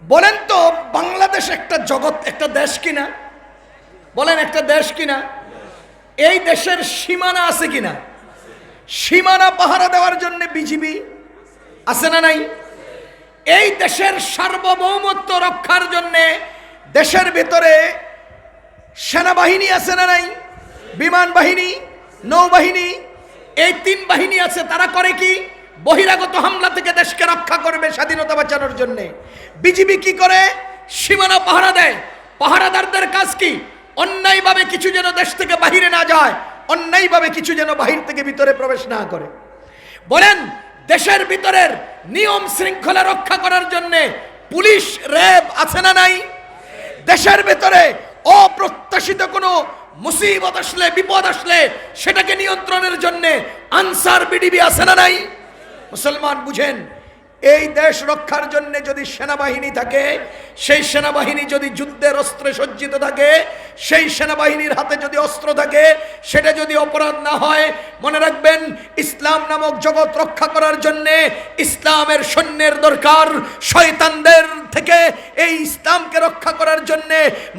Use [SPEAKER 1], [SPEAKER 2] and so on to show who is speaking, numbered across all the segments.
[SPEAKER 1] বলেন তো বাংলাদেশ একটা জগৎ, একটা দেশ কিনা? বলেন একটা দেশ কিনা? এই দেশের সীমানা আছে কিনা? সীমানা পাহারা দেওয়ার জন্য বিজিবি আছে না নাই? এই দেশের সার্বভৌমত্ব রক্ষার জন্য দেশের ভিতরে সেনাবাহিনী আছে না নাই? বিমান বাহিনী, নৌবাহিনী, এই তিন বাহিনী আছে। তারা করে কি? বহিরাগত হামলা থেকে দেশকে রক্ষা করবে, স্বাধীনতা বাঁচানোর জন্য। বিজিবি কি করে? সীমানা পাহারা দেয়। পাহারাদারদের কাজ কি? অন্যায়ভাবে কিছু যেন দেশ থেকে বাহিরে না যায়, অন্যায়ভাবে কিছু যেন বাহির থেকে ভিতরে প্রবেশ না করে। বলেন দেশের ভিতরের নিয়ম শৃঙ্খলা রক্ষা করার জন্য পুলিশ, র্যাব আছে না নাই? দেশের ভিতরে অপ্রত্যাশিত কোনো মুসিবত আসলে, বিপদ আসলে সেটাকে নিয়ন্ত্রণের জন্য আনসার, বিডিবি আছে না নাই? মুসলমান বুঝেন, এই দেশ রক্ষার জন্য যদি সেনাবাহিনী থাকে, সেই সেনাবাহিনী যদি যুদ্ধের অস্ত্রে সজ্জিত থাকে, সেই সেনাবাহিনীর হাতে যদি অস্ত্র থাকে, সেটা যদি অপরাধ না হয়, মনে রাখবেন ইসলাম নামক জগৎ রক্ষা করার জন্য ইসলামের সৈন্যের দরকার। শয়তানদের থেকে এই ইসলামকে রক্ষা করার জন্য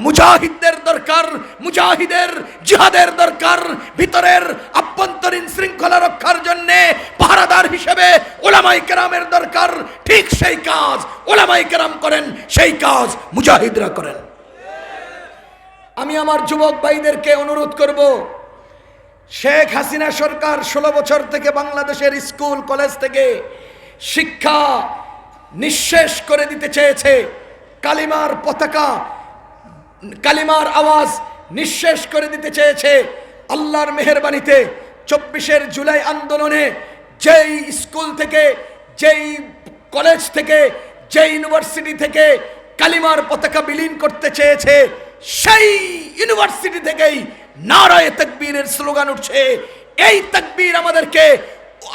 [SPEAKER 1] মুজাহিদদের দরকার, মুজাহিদের জিহাদের দরকার। ভিতরের আভ্যন্তরীণ শৃঙ্খলা রক্ষার জন্য পাহারাদার হিসেবে উলামায়ে কেরামের দরকার। ঠিক সেই কাজ উলামায়ে কেরাম করেন, সেই কাজ মুজাহিদরা করেন। আমি আমার যুবক ভাইদেরকে অনুরোধ করব, শেখ হাসিনা সরকার 16 বছর থেকে বাংলাদেশের স্কুল কলেজ থেকে শিক্ষা নিঃশেষ করে দিতে চেয়েছে। কালিমার পতাকা, কালিমার আওয়াজ নিঃশেষ করে দিতে চেয়েছে। আল্লাহর মেহেরবানিতে 24 জুলাই আন্দোলনে যেই স্কুল থেকে, যেই কলেজ থেকে, যেই ইউনিভার্সিটি থেকে কালিমার পতাকা বিলীন করতে চেয়েছে, সেই ইউনিভার্সিটি থেকেই নারায়ে তাকবীরের স্লোগান উঠছে। এই তাকবীর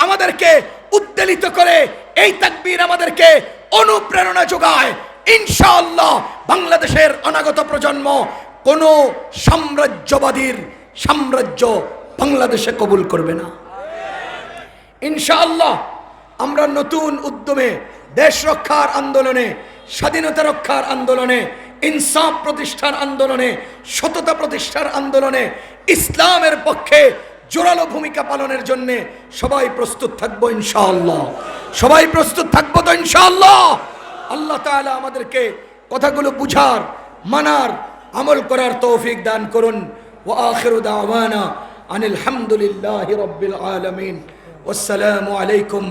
[SPEAKER 1] আমাদেরকে উদ্বেলিত করে, এই তাকবীর আমাদেরকে অনুপ্রেরণা যোগায়। ইনশাআল্লাহ বাংলাদেশের অনাগত প্রজন্ম কোনো সাম্রাজ্যবাদীর সাম্রাজ্য বাংলাদেশে কবুল করবে না। ইনশাআল্লাহ আমরা নতুন উদ্যমে দেশ রক্ষার আন্দোলনে, স্বাধীনতা রক্ষার আন্দোলনে, ইনসাফ প্রতিষ্ঠার আন্দোলনে, সততা প্রতিষ্ঠার আন্দোলনে ইসলামের পক্ষে জোরালো ভূমিকা পালনের জন্য সবাই প্রস্তুত থাকবো ইনশাআল্লাহ। সবাই প্রস্তুত থাকবো তো ইনশাআল্লাহ। আল্লাহ তাআলা আমাদেরকে কথাগুলো বুঝার, মানার, আমল করার তৌফিক দান করুন। ওয়া আখিরু দাওয়ানা আনিল হামদুলিল্লাহি রাব্বিল আলামিন। ওয়াসসালামু আলাইকুম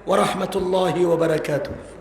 [SPEAKER 1] ওয়া রাহমাতুল্লাহি ওয়া বারাকাতুহু।